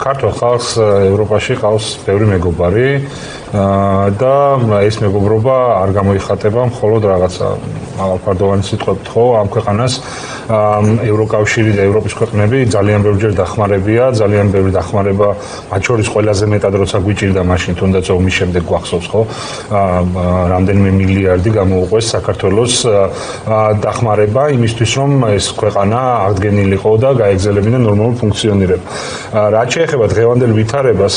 ქართულ ხალხს ევროპაში ყავს ბევრი მეგობარი და ეს მეგობრობა არ გამოიხატება მხოლოდ რაღაცა მაღალფარდოვანი სიტყვებით, ხო, ამ ქვეყანას ევროკავშირი და ევროპის ქვეყნები ძალიან ბევრჯერ დახმარებია, ძალიან ბევრი დახმარება, მათ შორის ყველაზე მეტად როცა გვიჭირდა მაშინ თუნდაც ომის შემდეგ გვახსოვს, ხო, რამდენიმე მილიარდი გამოუყვეს საქართველოს დახმარება იმისთვის, რომ ეს ქვეყანა აღდგენილიყო და გაეგზელებინა ნორმალურ ფუნქციონირება. რაც შეეხება დღევანდელ ვითარებას,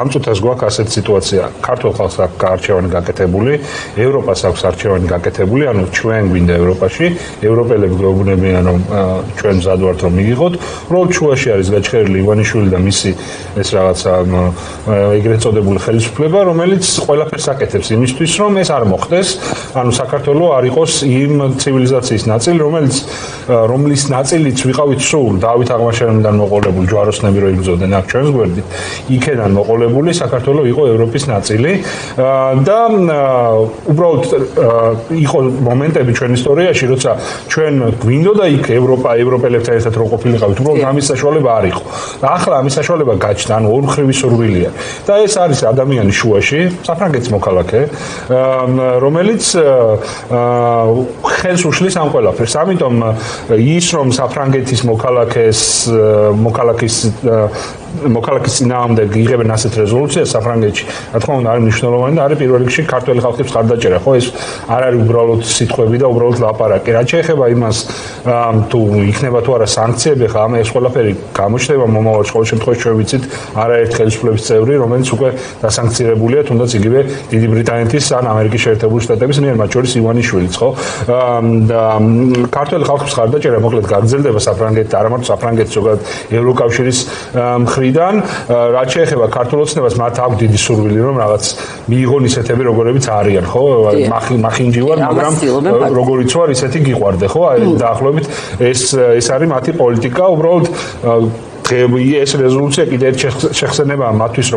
ამ წუთას გვაქვს ასეთი სიტუაცია. ქართულ ხალხს აქვს არჩევანი გაკეთებული, ევროპას აქვს არჩევანი გაკეთებული, ანუ ჩვენ გვინდა ევროპაში, ევროპელები გვეუბნებიან, რომ ჩვენ მზად ვართ რომ მივიღოთ. უბრალოდ შუაში არის გაჩქერილი ივანიშვილი და მისი ეს რაღაცა ეგრეთ წოდებული ხელისუფლება, რომელიც ყველაფერს აკეთებს იმისთვის, რომ ეს არ მოხდეს, ანუ საქართველო არ იყოს იმ ცივილიზაციის ნაწილი, რომლის ნაწილიც ვიყავით სულ დავით აღმაშენებლიდან მოყოლებული ჯვაროსნები რო იბრძოდნენ აქ ჩვენს გვერდით, იქედან მოყოლებული საქართველო იყო ევროპის ნაწილი და უბრალოდ იყო მომენტები ჩვენ ისტორიაში, როცა ჩვენ გვინდოდა იქ ევროპელებთან ერთად რო ყოფილიყავით, უბრალოდ ამის საშუალება არ იყო. და ახლა ამის საშუალება გაჩნდა, ანუ ორმხრივი სურვილია. და ეს არის ადამიანი შუაში, საფრანგეთის მოქალაქე, რომელიც ხელს უშლის ამ ყველაფერს. ამიტომ ის რომ საფრანგეთის მოქალაქის წინააღმდეგ იღებენ ასეთ რეზოლუციას საფრანგეთში, რა თქმა უნდა არის მნიშვნელოვანი და არის პირველ რიგში ქართველი ხალხის მხარდაჭერა, ხო, ეს არ არის უბრალოდ სიტყვები და უბრალოდ ლაპარაკი. რაც შეეხება იმას, თუ იქნება თუ არა სანქციები, ხა ამ ეს ყველაფერი გამოჩნდება მომავალში, ყოველ შემთხვევაში ჩვენ ვიცით არაერთ ხელისუფლების წევრი, რომელიც უკვე დასანქცირებულია, თუნდაც იგივე დიდი ბრიტანეთის ან ამერიკის შეერთებული შტატების მიერ, მათ შორის ივანიშვილიც, ხო? და ქართველი ხალხის მხარდაჭერა მოკლედ გაგრძელდება საფრანგეთთან, არა მარტო საფრანგეთის, ზოგადად ევროკავშირის მხრიდან, რაც შეეხება ქართულ ოცნებას, მათ აქვს დიდი სურვილი, რომ რაღაც მიიღონ ისეთები, როგორებიც არიან, ხო? მახინჯი ვარ, მაგრამ როგორიც ვარ, ისეთი გიყვარდე, ხო? დაახლოებით ეს არის მათი პოლიტიკა, უბრალოდ ეს რეზოლუცია კიდევ ერთ შეხსენებაა მათთვის,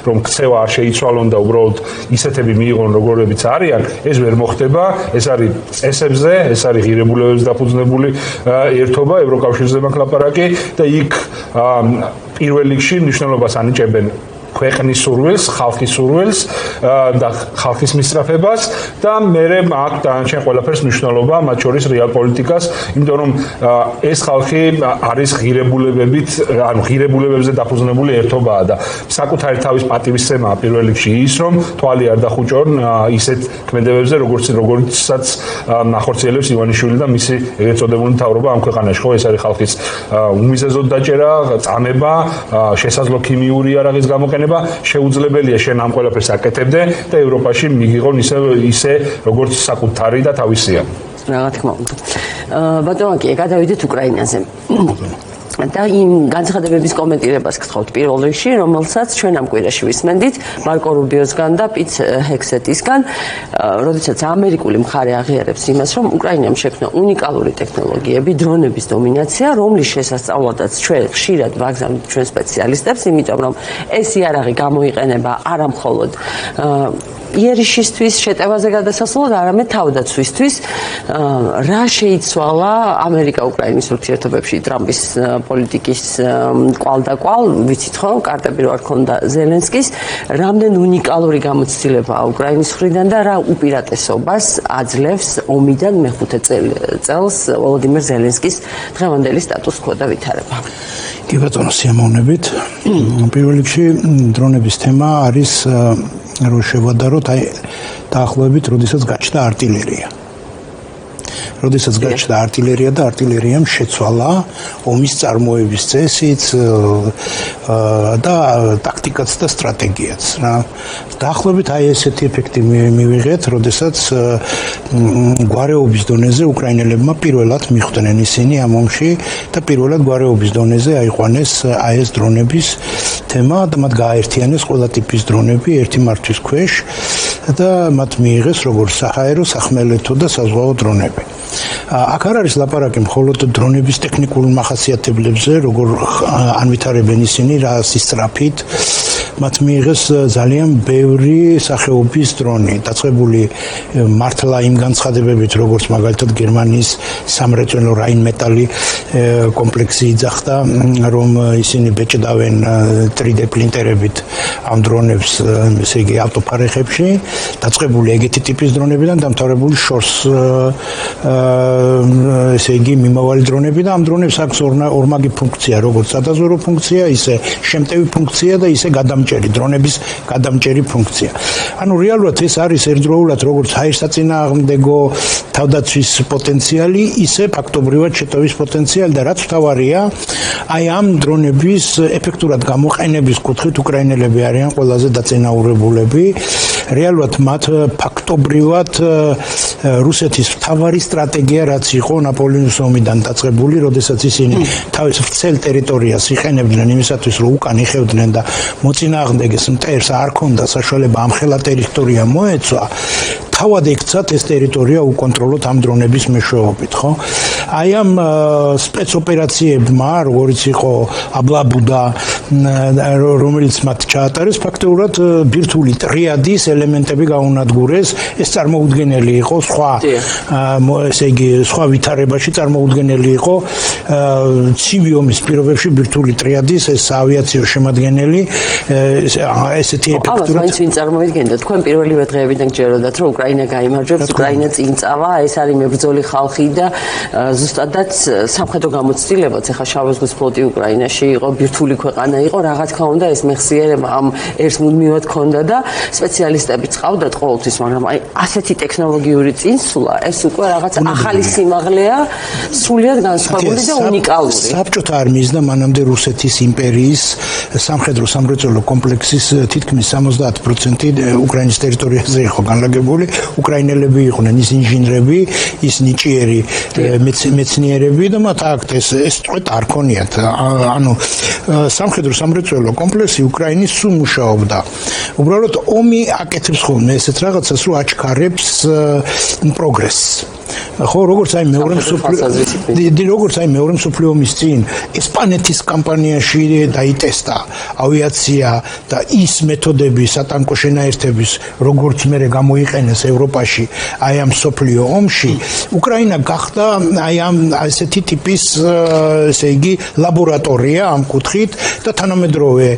რომ ქცევა არ შეიცვალონ და უბრალოდ ისეთები მიიღონ, როგორებიც არიან, ეს ვერ მოხდება, ეს არის წესებზე, ეს არის ღირებულებებზე დაფუძნებული ერთობა, ევროკავშირზე მაქვს ლაპარაკი და იქ პირველ რიგში მნიშვნელობას ანიჭებენ ქვეყნის სურვილს, ხალხის სურვილს და ხალხის მისწრაფებას და მერე აქ დანარჩენ ყველაფერს მნიშვნელობა, მათ შორის რეალ პოლიტიკას, იმიტომ რომ ეს ხალხი არის ღირებულებებით, ანუ ღირებულებებზე დაფუძნებული ერთობაა და საკუთარი თავის პატივისცემაა პირველ რიგში ის, რომ თვალი არ დახუჭონ ისეთ ქმედებებზე, როგორიცაც ახორციელებს ივანიშვილი და მისი ეგრეთ წოდებული მთავრობა ამ ქვეყანაში, ხო, ეს არის ხალხის უმიზეზოდ დაჭერა, წამება, შესაძლო ქიმიური იარაღის გამოყენება შეუძლებელია შენ ამ ყველაფერს აკეთებდე და ევროპაში მიგიღონ ისე როგორც საკუთარი და თავისია. რა თქმა უნდა. ბატონო, გადავიდეთ უკრაინაზე. და იმ განცხადებების კომენტირებას გთხოვთ პირველ რიგში, რომელსაც ჩვენ ამ კვირაში ვისმენდით მარკო რუბიოსგან და პიტ ჰექსეტისგან, როდესაც ამერიკული მხარე აღიარებს იმას, რომ უკრაინამ შექმნა უნიკალური ტექნოლოგიები, დრონების დომინაცია, რომლის შესასწავლადაც ჩვენ ხშირად ვაგზავნით ჩვენ სპეციალისტებს, იმიტომ რომ ეს იარაღი გამოიყენება არა მხოლოდ იერიშისთვის, შეტევაზე გადასასვლელად, არამედ თავდაცვისთვის. რა შეიცვალა ამერიკა-უკრაინის ურთიერთობებში ტრამპის პოლიტიკის კვალდაკვალ, ვიცით ხო, კარტები რო არ ქონდა ზელენსკის, რამდენ უნიკალური გამოცდილებაა უკრაინის მხრიდან და რა უპირატესობას აძლევს ომიდან მეხუთე წელს ვოლოდიმირ ზელენსკის დღევანდელი სტატუს კვო და ვითარება. კი ბატონო, სიამოვნებით. პირველ რიგში დრონების თემა არის რო შევადაროთ, დაახლოებით, როდესაც გაჩნდა артиლერია. როდესაც გაჩნდა артиლერია და артиლერიამ შეცვალა ომის წარმოების წესიც და ტაქტიკაც და სტრატეგიაც. დაახლოებით ესეთი ეფექტი მივიღეთ, როდესაც გვარეობის დონეზე უკრაინელებმა პირველად მიხვდნენ ისინი ამ ომში და პირველად გვარეობის დონეზე აიყვანეს ეს დრონების თემა და მათ გააერთიანეს ყველა ტიპის დრონები ერთი მართვის ქვეშ და მათ მიიღეს როგორც საჰაერო, სახმელეთო და საზღვაო დრონები. აქ არ არის ლაპარაკი მხოლოდ დრონების ტექნიკურ მახასიათებლებზე, როგორ ანვითარებენ ისინი, რა სისწრაფით მათ მიიღეს ძალიან ბევრი სახეობის დრონი, დაწყებული მართლა იმ განცხადებებით, როგორც მაგალითად გერმანიის სამრეწველო რაინმეტალი კომპლექსი იძახდა, რომ ისინი ბეჭდავენ 3D პრინტერებით ამ დრონებს, ესე იგი ავტოფარეხებში, დაწყებული ეგეთი ტიპის დრონებიდან დამთავრებული შორს ესე იგი მიმავალი დრონები და ამ დრონებს აქვს ორმაგი ფუნქცია, როგორც სადაზვერო ფუნქცია, ისე შემტევი ფუნქცია და ისე გადამჭერი დრონების გადამჭერი ფუნქცია. ანუ რეალურად ეს არის ერთდროულად როგორც ჰაერსაწინააღმდეგო თავდაცვის პოტენციალი, ისე ფაქტობრივად შეტევის პოტენციალი და რაც მთავარია, აი ამ დრონების ეფექტურად გამოყენების კუთხით უკრაინელები არიან ყველაზე დაწინაურებულები. რეალურად მათ ფაქტობრივად რუსეთის მთავარი სტრატეგია რაც იყო ნაპოლეონის ომიდან დაწყებული, როდესაც ისინი თავის ვრცელ ტერიტორიას იყენებდნენ იმისათვის, რომ უკან იხევდნენ და მოწინააღმდეგეს მტერს არ ქონდა საშუალება ამ ხელა ტერიტორია მოეცვა, თავად ექცათ ეს ტერიტორია უკონტროლოთ ამ დრონების მეშვეობით, ხო? აი ამ სპეცოპერაციებმა, როგორც იყო აბლაბუდა, რომელიც მათ ჩაატარეს, ფაქტობრივად ბირთვული ტრიადის ელემენტები გაუნადგურეს, ეს წარმოუდგენელი იყო სხვა ესე იგი სხვა ვითარებაში წარმოუდგენელი იყო ცივი ომის პირობებში ბირთვული ტრიადის ეს ავიაციო შემადგენელი ესეთი ეფექტურად მაინც ვინ წარმოიდგენდა თქვენ პირველივე დღეებიდან გჯეროდათ რომ უკრაინა გაიმარჯვებს, უკრაინა წინ წავა, ეს არის მებრძოლი ხალხი და ზუსტადაც სამხედრო გამოცდილებაც ახლა შავი ზღვის ფლოტი უკრაინაში იყო, ბირთვული ქვეყანა იყო, რა თქმა უნდა ეს მეხსიერება ამ ერთს მუდმივად ქონდა და სპეციალისტები წავდათ ყოველთვის, მაგრამ აი ასეთი ტექნოლოგიური წინსვლა, ეს უკვე რაღაც ახალი სიმაღლეა, სრულიად განსხვავებული და უნიკალური. საბჭოთა არმიის და მანამდე რუსეთის იმპერიის სამხედრო სამრეწველო კომპლექსის თითქმის 70% უკრაინის ტერიტორიაზე იყო განლაგებული. უკრაინელები იყვნენ ის ინჟინრები, ის ნიჭიერი მეცნიერები და მათ აქვთ ეს სწორედ არ ქონიათ. ანუ სამხედრო სამრეწველო კომპლექსი უკრაინის სულ მუშაობდა. უბრალოდ ომი აკეთებს ხოლმე ესეთ რაღაცას, რომ აჩქარებს პროგრესს. ხო, როგორც აი მეორე მსოფლიო ომის წინ ესპანეთის კამპანიაში დაიტესტა ავიაცია და ის მეთოდები სატანკო შენაერთების, როგორც მე გამოიყენეს ევროპაში აი ამ მსოფლიო ომში, უკრაინა გახდა აი ამ ასეთი ტიპის ესე იგი ლაბორატორია ამ კუთხით და თანამედროვე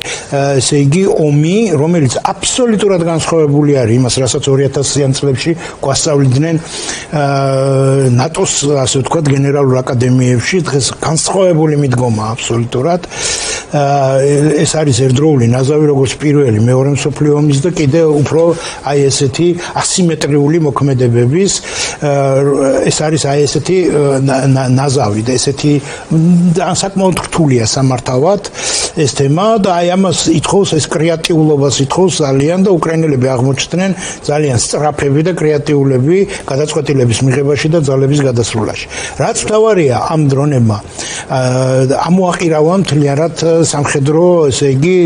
ესე იგი ომი, რომელიც აბსოლუტურად განსხვავებული არის იმას, რასაც 2000-იან წლებში გვასწავლიდნენ ნატოს, ასე ვთქვათ, გენერალურ აკადემიებში, დღეს განსხვავებული მიდგომა აბსოლუტურად. ეს არის ერთდროული ნაზავი, როგორც პირველი მეორე მსოფლიო ომის და კიდე უფრო აი ესეთი ასიმეტრიული მოქმედებების ეს არის აი ესეთი ნაზავი და ესეთი საკმაოდ რთულია სამართავად ეს თემა და აი ამას ითხოვს ეს კრეატიულობას ითხოვს ძალიან და უკრაინელები აღმოჩნდნენ ძალიან სწრაფები და კრეატიულები გადაწყვეტილების მიღებაში და ძალების გადასრულაში. რაც მთავარია ამ დრონებმა ამოაყირავა მთლიანად სამხედრო, ესე იგი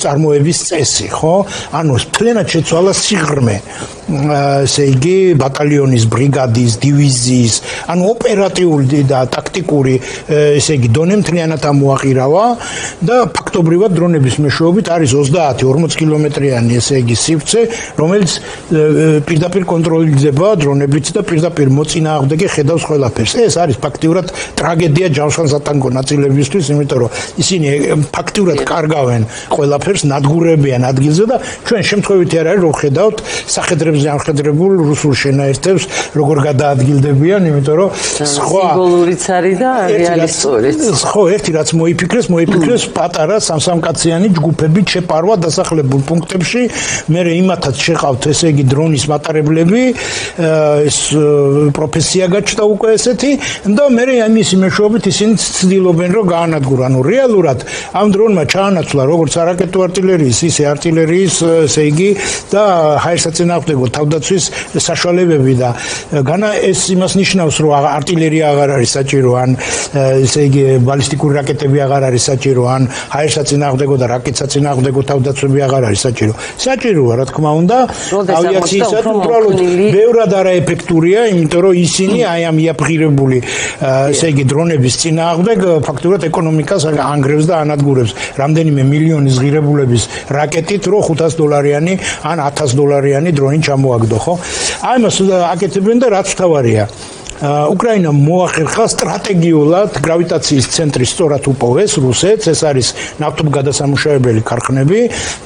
წარმოების წესი, ხო? ანუ მთლიანად შეცვალა სიღრმე ესე იგი ბატალიონის, ბრიგადის, დივიზიის, ანუ ოპერატიული და ტაქტიკური ესე იგი დონე მთლიანად ამოაყირავა და ფაქტობრივად დრონების მეშვეობით არის 30-40 კილომეტრიანი ესე იგი სივრცე, რომელიც პირდაპირ კონტროლდება დრონებით და პირდაპირ მოწინააღმდეგე ხედავს ყველაფერს. ეს არის ფაქტიურად ტრაგედია ჯავშან-სატანკო ნაწილებისთვის, იმიტომ რომ ისინი ფაქტიურად კარგავენ ყველაფერს, ნადგურებიან ადგილზე და ჩვენ შემთხვევითი არ არის რომ ხედავთ სახედრებზე ამხედრებულ რუსულ შენაერთებს როგორ გადაადგილდებიან, იმიტომ რომ სხვა სიმბოლურიც არის და რეალისტურიც. ხო, ერთი რაც მოიფიქრეს პატარა სამსამკაციანი ჯგუფებით შეპარვა დასახლებულ პუნქტებში, მერე იმათაც შეყავთ ესე იგი დრონის მატარებლები, ეს პროფესია გაჩნდა უკვე ესეთი და მერე ამის მეშვეობით ისინი ცდილობენ რომ გაანადგურონ. ანუ რეალურად ამ დრონმა ჩაანაცვლა როგორც არაკეტო артиლერიის, ისე артиლერიის, ესე იგი და ჰაერსაწინააღმდეგო გავაკეთებოთ თავდაცვის საშუალებები და განა ეს იმას ნიშნავს, რომ артиллерия აღარ არის საჭირო, ან ესე იგი ბალისტიკური რაკეტები აღარ არის საჭირო, ან ჰაერსაწინააღმდეგო და რაკეტსაწინააღმდეგო თავდაცვები აღარ არის საჭირო. საჭიროა, რა თქმა უნდა, ავიაციისათვის უბრალოდ ბევრად არაეფექტურია, იმიტომ რომ ისინი აი ამ იაფღირებული ესე იგი დრონების წინააღმდეგ ფაქტურად ეკონომიკას ანგრევს და ანადგურებს. რამდენიმე მილიონის ღირებულების რაკეტით რო $500 ან $1000 დრონი ჩამოაგდო, ხო? აი მას აკეთებენ და რაც თავარია. უკრაინამ მოახერხა სტრატეგიულად გრავიტაციის ცენტრი სწორად უპოვეს რუსეთს, ეს არის ნავთობგადასამუშავებელი ქარხნები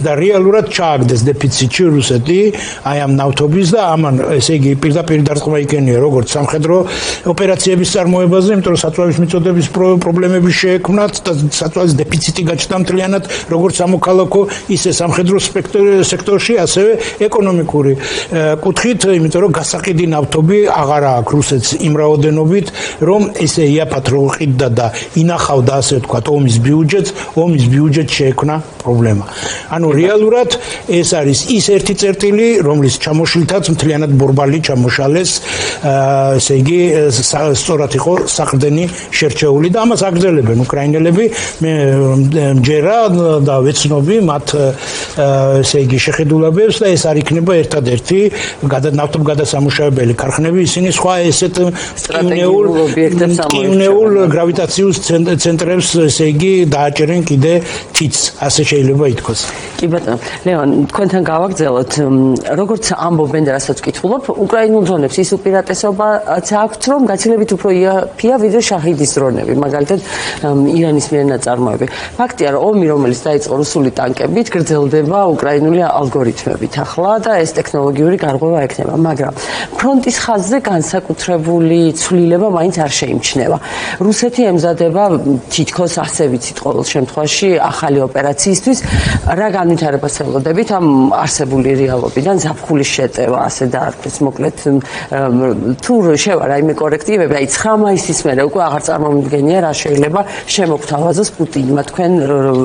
და რეალურად ჩააგდეს დეფიციტში რუსეთი აი ამ ნავთობის და ამან ესე იგი პირდაპირ დარტყმა იქენია როგორც სამხედრო ოპერაციების წარმოებაზე, იმიტომ რომ საწვავის მიწოდების პრობლემები შეექმნათ და საწვავის დეფიციტი გაჩნდა მთლიანად როგორც სამოქალაქო, ისე სამხედრო სექტორში, ასევე ეკონომიკური კუთხით, იმიტომ რომ გასაყიდი ნავთობი აღარ აქვს რუსეთს იმ რაოდენობით, რომ ესე იაფად რო ყიდდა და ინახავდა ასე ვთქვათ ომის ბიუჯეტს შეექმნა პრობლემა. ანუ რეალურად ეს არის ის ერთი წერტილი, რომლის ჩამოშლითაც მთლიანად ბორბალი ჩამოშალეს, ესე იგი სწორად იყო საყრდენი შერჩეული და ამას აგრძელებენ უკრაინელები. მე მჯერა და ვეცნობი მათ ესე იგი შეხედულებებს და ეს არ იქნება ერთადერთი ნავთობგადასამუშავებელი ქარხნები, ისინი სხვა ესეთ სტრატეგიულ ობიექტებს ამოერჩევენ. გრავიტაციულ ცენტრებს ესე იგი დააჭერენ კიდე თიც, ასე შეიძლება ითქვას. კი ბატონო, ლეონ, თქვენთან გავაგრძელოთ, როგორც ამბობენ და რასაც ვკითხულობ, უკრაინულ დრონებს ის უპირატესობაც აქვთ, რომ გაცილებით უფრო იაფია ვიდრე შაჰიდის დრონები, მაგალითად ირანის მიერ ნაწარმოები. ფაქტია, რომ ომი, რომელიც დაიწყო რუსული ტანკებით, გრძელდება უკრაინული ალგორითმებით ახლა და ეს ტექნოლოგიური გარღვევა ექნება, მაგრამ ფრონტის ხაზზე განსაკუთრებული ცვლილება მაინც არ შეიმჩნევა. რუსეთი ემზადება თითქოს ასე ვიცით ყოველ შემთხვევაში ახალი ოპერაციისთვის. რა განვითარებას ელოდებით ამ არსებული რეალობიდან ზაფხულის შეტევა, ასე დაარქვეს, მოკლედ თუ შევა რაიმე კორექტივები, აი 9 მაისის მერე უკვე აღარ წარმომიდგენია რა შეიძლება შემოგთავაზოს პუტინმა. თქვენ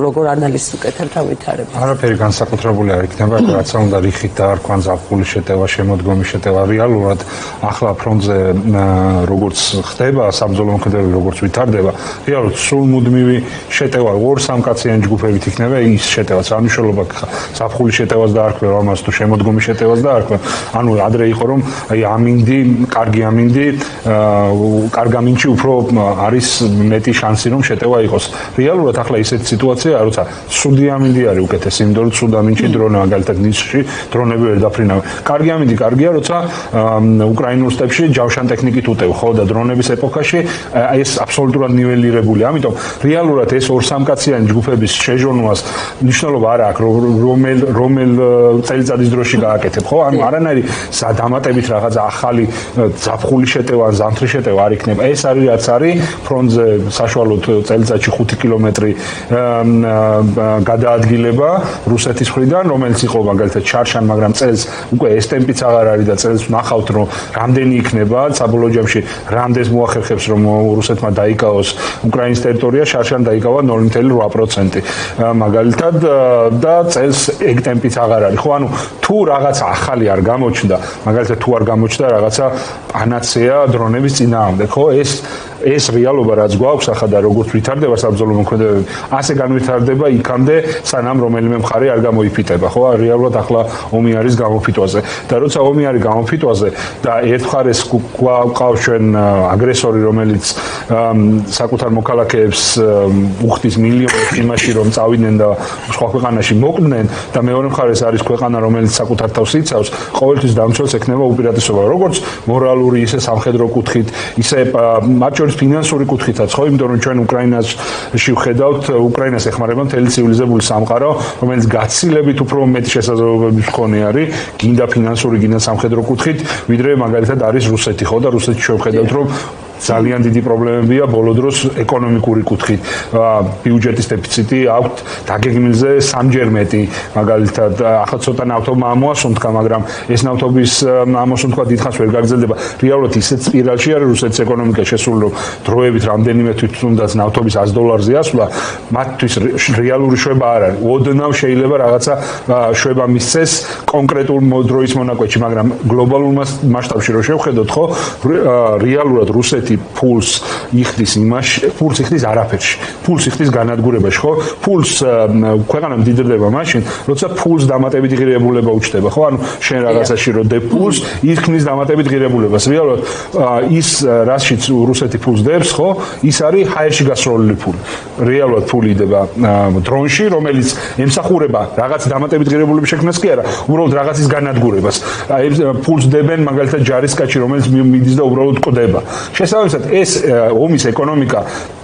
როგორ ანალიზს უკეთებთ ამ ვითარებას? არაფერი განსაკუთრებული არ იქნება, რაც უნდა რიხით დაარქვან ზაფხულის შეტევა, შემოდგომის შეტევა. რეალურად ახლა ფრონტზე როგორც ხდება საბრძოლო მოქმედებები, როგორც ვითარდება, რეალურად სულ მუდმივი შეტევა 2-3 კაციანი ჯგუფებით იქნება ის შეტევაც. რა მნიშვნელობა ზაფხულის შეტევას დაარქვენ, ამას თუ შემოდგომის შეტევას დაარქვენ. ანუ ადრე იყო რომ აი ამინდი, კარგი ამინდი, კარგ ამინდში უფრო არის მეტი შანსი რომ შეტევა იყოს. რეალურად ახლა ისეთი სიტუაციაა, როცა სუდი ამინდი არის უკეთესი, იმიტომ რომ სუდ ამინდში დრონა მაგალითად ნისში დრონები ვერ დაფრინავენ. კარგი ამინდი კარგია, როცა უკრაინულ სტეპში ჯავშან ტექნიკით უტევ, ხო და დრონების ეპოქაში ეს აბსოლუტურად ნიველირებულია. ამიტომ რეალურად ეს 2-3 კაციანი ჯგუფების შეჟონვას მნიშვნელობა არ აქვს, რომელ წელიწადის დროში გააკეთებ, ხო? ანუ არანაირი დამატებით რაღაც ახალი ზაფხულის შეტევა, ზამთრის შეტევა არ იქნება. ეს არის რაც არის ფრონტზე საშუალოდ წელიწადში 5 კილომეტრი გადაადგილება რუსეთის მხრიდან, რომელიც იყო მაგალითად შარშან, მაგრამ წელს უკვე ეს ტემპიც აღარ არის და წელს ვნახავთ რომ რამდენი იქნება, საბოლოო ჯამში რამდენს მოახერხებს რომ რუსეთმა დაიკავოს უკრაინის ტერიტორია, შარშან დაიკავა 0.8%. მაგალითად და წელს ეგ ტემპიც აღარ არის. ხო, ანუ თუ რაღაც ახალი არ გამოჩნდა, მაგალითად თუ არ გამოჩნდა რაღაცა პანაცეა დრონების წინააღმდეგ, ხო, ეს რეალობა რაც გვაქვს ახლა და როგორც ვითარდება საბრძოლო მოქმედებები, ასე განვითარდება იქამდე, სანამ რომელიმე მხარე არ გამოიფიტება, ხო? რეალურად ახლა ომი არის გამოფიტვაზე. და როცა ომი არის გამოფიტვაზე და ერთ მხარეს გვყავს ჩვენ აგრესორი, რომელიც საკუთარ მოქალაქეებს უხდის მილიონებს იმაში, რომ წავიდნენ და სხვა ქვეყანაში მოკვდნენ და მეორე მხარეს არის ქვეყანა, რომელიც საკუთარ თავს იცავს, ყოველთვის დამცველს ექნება უპირატესობა, როგორც მორალური, ისე სამხედრო კუთხით, ისე მათ შორის ფინანსური კუთხითაც, ხო, იმიტომ რომ ჩვენ უკრაინაში ვხედავთ, უკრაინას ეხმარება მთელი ცივილიზებული სამყარო, რომელიც გაცილებით უფრო მეტი შესაძლებლობების მქონე არის, გინდა ფინანსური, გინდა სამხედრო კუთხით, ვიდრე მაგალითად არის რუსეთი, ხო და რუსეთში შევხედავთ, რომ ძალიან დიდი პრობლემებია ბოლო დროს ეკონომიკური კუთხით. ბიუჯეტის დეფიციტი აქვთ დაგეგმილზე 3-ჯერ მეტი, მაგალითად, ახლა ცოტა ნავთობმა ამოასუნთქა, მაგრამ ეს ნავთობის ამოსუნთქვა დიდხანს ვერ გაგრძელდება. რეალურად ისეთ სპირალში არის რუსეთის ეკონომიკა შესული, რომ დროებით რამდენიმე თვითმფრინავს ნავთობის $100-ზე ასვლა, მათთვის რეალური შვება არ არის. ოდნავ შეიძლება რაღაცა შვება მისცეს კონკრეტულ დროის მონაკვეთში, მაგრამ გლობალურ მასშტაბში რო შევხედოთ, ხო, რეალურად რუსეთი ფულს იხდის არაფერში. ფულს იხდის განადგურებაში, ხო? ფულს ქვეყანა მდიდრდება მაშინ, როცა ფულს დამატებით ღირებულება უჩნდება, ხო? ანუ შენ რაღაცაში რო დებ ფულს, იხნის დამატებით ღირებულებას. რეალურად ის რაშიც რუსეთი ფულს დებს, ხო? ის არის ჰაერში გასროლილი ფული. რეალურად ფული იდება დრონში, რომელიც ემსახურება რაღაც დამატებით ღირებულების შექმნას კი არა, უბრალოდ რაღაცის განადგურებას. ფულს დებენ მაგალითად ჯარისკაცი, რომელიც მიდის და უბრალოდ ყდება. შესაბამისად, ეს ომის ეკონომიკა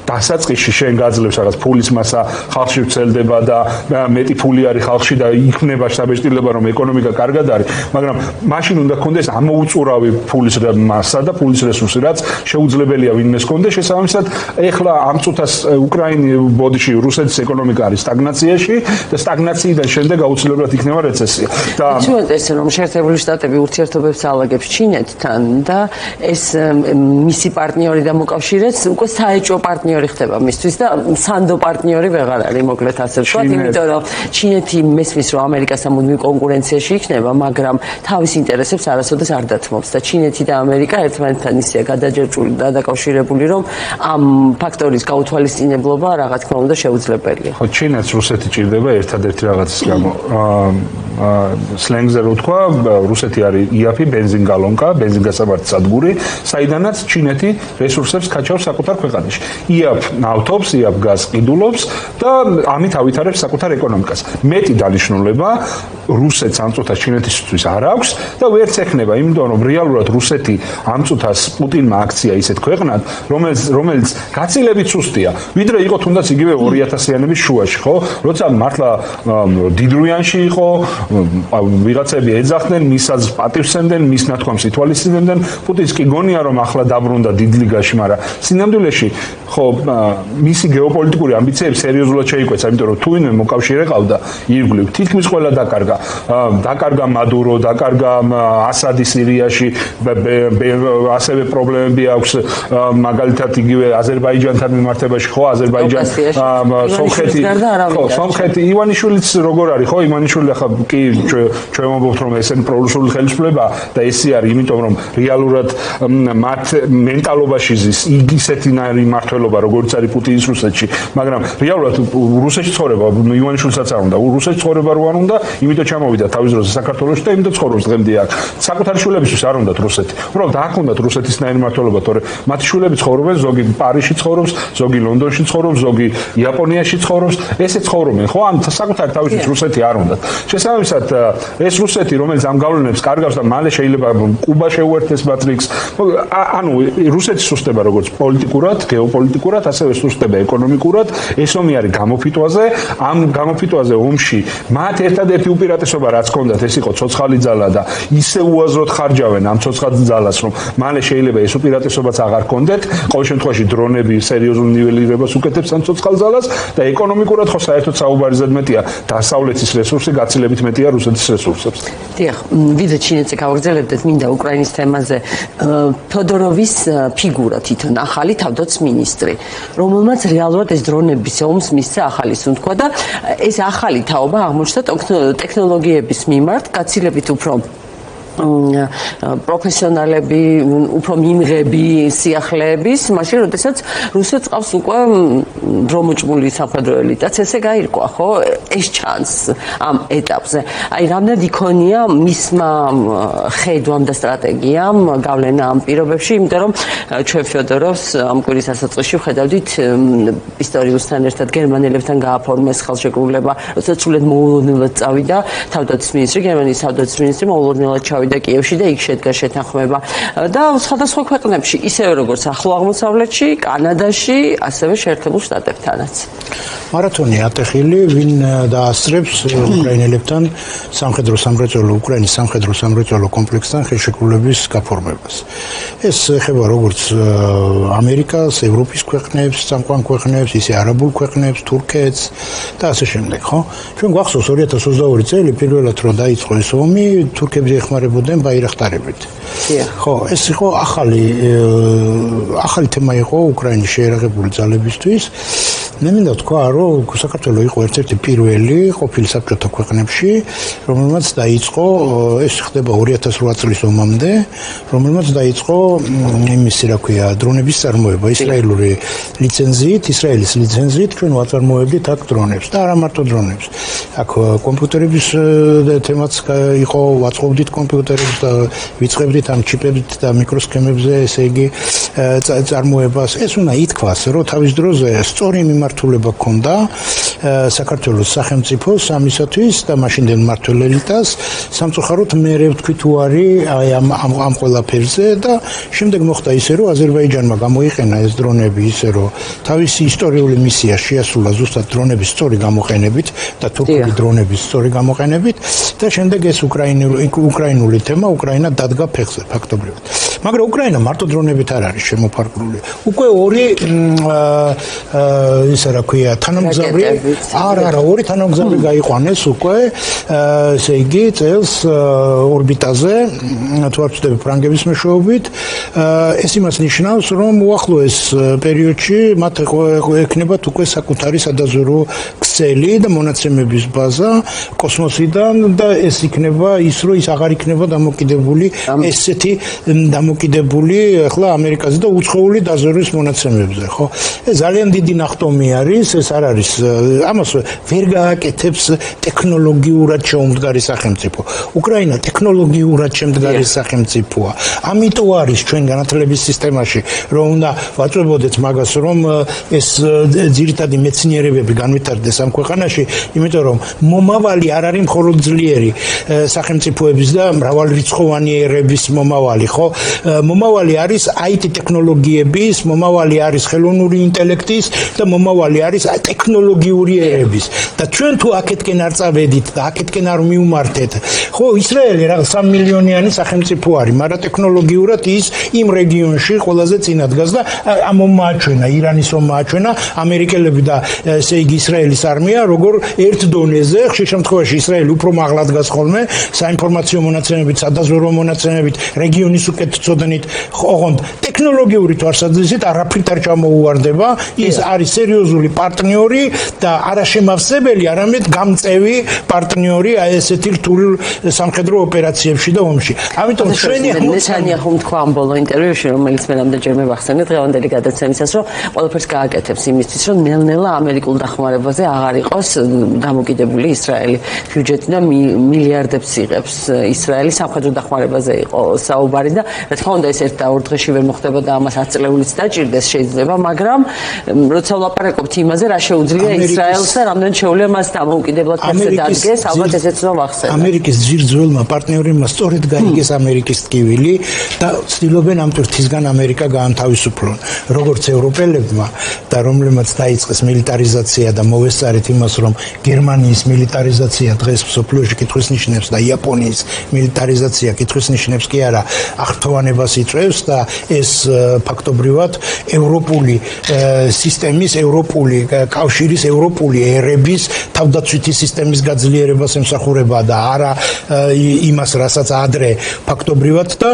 დასაწყისში შენ გაძლევს რაღაც ფულის მასა, ხალხში ვრცელდება და მეტი ფული არის ხალხში და იქნება საბეჭდილება, რომ ეკონომიკა კარგად არის, მაგრამ მაშინ უნდა გქონდეს ამოუწურავი ფულის მასა და ფულის რესურსი, რაც შეუძლებელია ვინმეს გქონდეს. შესაბამისად, ეხლა ამ წუთას ბოდიში რუსეთის ეკონომიკა არის სტაგნაციაში და სტაგნაციიდან შემდეგ აუცილებლად იქნება რეცესია. და ეს რომ შეერთებული შტატები ურთიერთობებს ალაგებს ჩინეთთან და ეს მისი პარტნიორი და მოკავშირეც უკვე საეჭვო პარტნიორი ხდება მისთვის და სანდო პარტნიორი ვეღარ არის, მოკლედ ასე ვთქვათ, იმიტომ რომ ჩინეთი მესმის რომ ამერიკასთან მუდმივ კონკურენციაში იქნება, მაგრამ თავის ინტერესებს არასოდეს არ დათმობს და ჩინეთი და ამერიკა ერთმანეთთან ისეა გადაჯერჭული და დაკავშირებული, რომ ამ ფაქტორის გაუთვალისწინებლობა რა თქმა უნდა შეუძლებელია. ხო, ჩინეთს რუსეთი ჭირდება ერთადერთი რაღაცის გამო. სლენგზე რო ვთქვა, რუსეთი არის იაფი ბენზინგალონკა, ბენზინგასამართი სადგური, საიდანაც ჩინეთი რესურსებს ქაჩავს საკუთარ ქვეყანაში. იაფ ნავთობს, იაფ გაზს ყიდულობს და ამით ავითარებს საკუთარ ეკონომიკას. მეტი დანიშნულება რუსეთს ამ წუთას ჩინეთისთვის არ აქვს და ვერც ეხნება, იმიტომ რომ რეალურად რუსეთი ამ წუთას პუტინმა აქცია ისეთ ქვეყნად, რომელიც გაცილებით სუსტია, ვიდრე იყო თუნდაც იგივე 2000-იანების შუაში, ხო? როცა მართლა დიდრუიანში იყო, ვიღაცები ეძახდნენ, მისაც პატივსცემდნენ, მის ნათქვამს ითვალისწინებდნენ. პუტინს კი გონია, რომ ახლა დაბრუნდა დიდ ლიგაში, მაგრამ სინამდვილეში ხო, მისი გეოპოლიტიკური ამბიციები სერიოზულად შეიკვეცა, იმიტომ რომ თუ ვინმე მოკავშირე ყავდა ირგვლივ, თითქმის ყველა დაკარგა მადურო, დაკარგა ასადი სირიაში, ასევე პრობლემები აქვს მაგალითად იგივე აზერბაიჯანთან მიმართებაში, ხო, სომხეთი, ივანიშვილიც როგორ არის, ხო, ივანიშვილი ახლა კი ჩვენ ვამბობთ, რომ ესენი პრორუსული ხელისუფლებაა და ესე არის, იმიტომ რომ რეალურად მათ მენტალობაში ზის ისეთი მმართველობა, როგორც არის პუტინის რუსეთში, მაგრამ რეალურად რუსეთში ცხოვრება ივანიშვილსაც არ უნდა, რუსეთში ცხოვრება რო არ უნდა, იმიტომ ჩამოვიდა თავის დროზე საქართველოში და იმიტომ ცხოვრობს დღემდე აქ. საკუთარი შვილებისთვის არ უნდათ რუსეთი. უბრალოდ აქ უნდათ რუსეთისნაირი მმართველობა, თორე მათი შვილები ცხოვრობენ, ზოგი პარიზში ცხოვრობს, ზოგი ლონდონში ცხოვრობს, ზოგი იაპონიაში ცხოვრობს, ესე ცხოვრობენ, ხო? ან საკუთარი თავისთვის რუსეთი არ უნდათ. შესაბამისად, ეს რუსეთი, რომელიც ამ გავლენებს კარგავს და მალე შეიძლება კუბა შეუერთდეს მატრიქს, ანუ რუსეთი სუსტება როგორც პოლიტიკურად, გეოპოლიტიკურად, ასევე სუსტება ეკონომიკურად, ეს ომი არის გამოფიტვაზე, ამ გამოფიტვაზე ომში მათ ერთადერთი უპირატესობა რაც ჰქონდათ, ეს იყო ცოცხალი ძალა და ისე უაზროდ ხარჯავენ ამ ცოცხალ ძალას, რომ მალე შეიძლება ეს უპირატესობაც აღარ ჰქონდეთ, ყოველ შემთხვევაში დრონები სერიოზულ ნიველირებას უკეთებს ამ ცოცხალ ძალას და ეკონომიკურად ხო საერთოდ საუბარი ზედმეტია, დასავლეთის რესურსი გაცილებით მეტია რუსეთის რესურსებს. დიახ, ვიდრე ჩინეთზე გავაგრძელებდეთ, მინდა უკრაინის თემაზე ფოდოროვის ფიგურა თვითონ ახალი თავდაცვის მინისტრი, რომელმაც რეალურად ეს დრონების ომს მისცა ახალი სუნთქვა და ეს ახალი თაობა აღმოჩნდა ტექნოლოგიების მიმართ, გაცილებით უფრო პროფესიონალები, უფრო მიმღები სიახლეების, მაშინ როდესაც რუსეთს ყავს უკვე დრომოჭმული სამხედრო ელიტაც, ესე გაირკვა, ხო? ეს ჩანს ამ ეტაპზე. აი, რამდენად იქონია მისმა ხედვამ და სტრატეგიამ გავლენა ამ პირობებში, იმიტომ რომ ჩვენ ფიოდოროვს ამ კვირის დასაწყისში ვხედავდით ისტორიუსთან ერთად გერმანელებთან გააფორმეს ხელშეკრულება, როცა სრულად მოულოდნელად წავიდა თავდაცვის მინისტრი, გერმანიის თავდაცვის მინისტრი მოულოდნელად ჩავიდა გავიდა კიევში და იქ შედგა შეთანხმება და სხვადასხვა ქვეყნებში, ისევე როგორც ახლო აღმოსავლეთში, კანადაში, ასევე შეერთებულ შტატებთანაც. მარათონი ატეხილი, ვინ დაასწრებს უკრაინელებთან უკრაინის სამხედრო სამრეწველო კომპლექსთან ხელშეკრულების გაფორმებას. ეს ეხება როგორც ამერიკას, ევროპის ქვეყნებს, წამყვან ქვეყნებს, ისე არაბულ ქვეყნებს, თურქეთს და ასე შემდეგ, ხო? ჩვენ გვახსოვს 2022 წელი პირველად რო დაიწყო ეს ომი, თურქები ეხმარებოდნენ ბაირახტარებით. ხო, ეს იყო ახალი თემა იყო უკრაინის შეერაღებული ძალებისთვის. მე მინდა ვთქვა, რომ საქართველო იყო ერთ-ერთი პირველი ყოფილი საბჭოთა ქვეყნებში, რომელმაც დაიწყო, ეს ხდება 2008 წლის ომამდე, რომელმაც დაიწყო იმისი, რა ქვია, დრონების წარმოება ისრაელური ლიცენზიით, ისრაელის ლიცენზიით ჩვენ ვაწარმოებდით აქ დრონებს და არა მარტო დრონებს. აქ კომპიუტერების თემაც იყო, ვაწყობდით კომპიუტერებს და ვიწყებდით ამ ჩიპებით და მიკროსქემებზე, ესე იგი, წარმოებას. ეს უნდა ითქვას, რომ თავის დროზე სწორი მიმართულება ჰქონდა საქართველოს სახელმწიფოს ამისათვის და მაშინდელ მმართველ ელიტას სამწუხაროდ მე ვთქვი თუ არის ამ ყველაფერზე და შემდეგ მოხდა ისე რომ აზერბაიჯანმა გამოიყენა ეს დრონები ისე რომ თავისი ისტორიული მისია შეასრულა ზუსტად დრონების სწორი გამოყენებით და თურქული დრონების სწორი გამოყენებით და შემდეგ ეს უკრაინული თემა უკრაინა დადგა ფეხზე ფაქტობრივად. მაგრამ უკრაინა მარტო დრონებით არ არის შემოფარგლული. უკვე ორი ისე რა ქვია თანამგზავრი არა ორი თანამგზავრი გაიყვანეს უკვე ესე იგი წელს ორბიტაზე თუ არ ვწდები ფრანგების მეშვეობით ეს იმას ნიშნავს რომ უახლოეს პერიოდში მათ ექნებათ უკვე საკუთარი სადაზვერვო ქსელი და მონაცემების ბაზა კოსმოსიდან და ეს იქნება ის რომ ის აღარ იქნება დამოკიდებული ესეთი დამოკიდებული ახლა ამერიკაზე და უცხოური დაზვერვის მონაცემებზე ხო ეს ძალიან დიდი ნახტომი არის ეს არ არის ამას ვერ გააკეთებს ტექნოლოგიურად შეუმდგარი სახელმწიფო უკრაინა ტექნოლოგიურად შემდგარი სახელმწიფოა ამიტომ არის ჩვენ განათლების სისტემაში რომ უნდა ვაწვევოდეთ მაგას რომ ეს ძირითადი მეცნიერებები განვითარდეს ამ ქვეყანაში იმიტომ რომ მომავალი არ არის მხოლოდ ძლიერი სახელმწიფოების და მრავალრიცხოვანი ერების მომავალი ხო მომავალი არის IT ტექნოლოგიების მომავალი არის ხელოვნური ინტელექტის და მომავალი არის ტექნოლოგიური ერების და ჩვენ თუ აქეთკენ არ წავედით და აქეთკენ არ მივმართეთ ხო ისრაელი რაღაც 3 მილიონიანი სახელმწიფო არის მაგრამ ტექნოლოგიურად ის იმ რეგიონში ყველაზე წინად დგას და ამ მომაჩვენა ირანის მომაჩვენა ამერიკელები და ესე იგი ისრაელის არმია როგორ ერთ დონეზე ხშირ შემთხვევაში ისრაელი უფრო მაღლა დგას ხოლმე საინფორმაციო მონაცემებით სადაზვერვო მონაცემებით რეგიონის უკეთწოდნით ოღონდ ტექნოლოგიური თვალსაზრისით არაფრით არ ჩამოუვარდება ის არის სერიოზული პარტნიორი და არაშემავსებელი არამედ გამწევი პარტნიორი ესეთი რთულ სამხედრო ოპერაციებში და ომში ამიტომ ჩვენი ნეთანიაჰუმ თქვა ამ ბოლო ინტერვიუში რომელიც მე რამდენჯერმე ვახსენე დღევანდელი გადაცემისას რომ ყველაფერს გააკეთებს იმისთვის რომ ნელ-ნელა ამერიკულ დახმარებაზე აღარ იყოს დამოკიდებული ისრაელი ბიუჯეტიდან მილიარდებს იღებს ისრაელი სამხედრო დახმარებაზე იყო საუბარი და რა თქმა უნდა ეს ერთ და ორ დღეში ვერ მოხდება და ამას 10 წლეულიც დაჭირდეს შეიძლება მაგრამ როცა ვლაპარაკობთ იმაზე რა შეუძლია ისრაელს და რამდენ შეუძლია მას დამოუკიდებლად ფეხზე დადგეს ალბათ ესეც უნდა ვახსენოთ ამერიკის ძირძველმა პარტნიორებმა სწორედ გაიგეს ამერიკის ტკივილი და ცდილობენ ამ ტვირთისგან ამერიკა გაანთავისუფლონ როგორც ევროპელებმა და რომლებმაც დაიწყეს მილიტარიზაცია და მოვესწარეთ იმას რომ გერმანიის მილიტარიზაცია დღეს მსოფლიოში კითხვის ნიშნებს და იაპონიის მილიტარიზაცია კითხვის ნიშნებს კი არა აღრთოვანებას იწვევს და ეს ფაქტობრივად ევროპული სისტემის ევროპული კავშირის ევროპული ერების თავდაცვითი სისტემის გაძლიერებას ემსახურება და არა იმას რასაც ადრე ფაქტობრივად და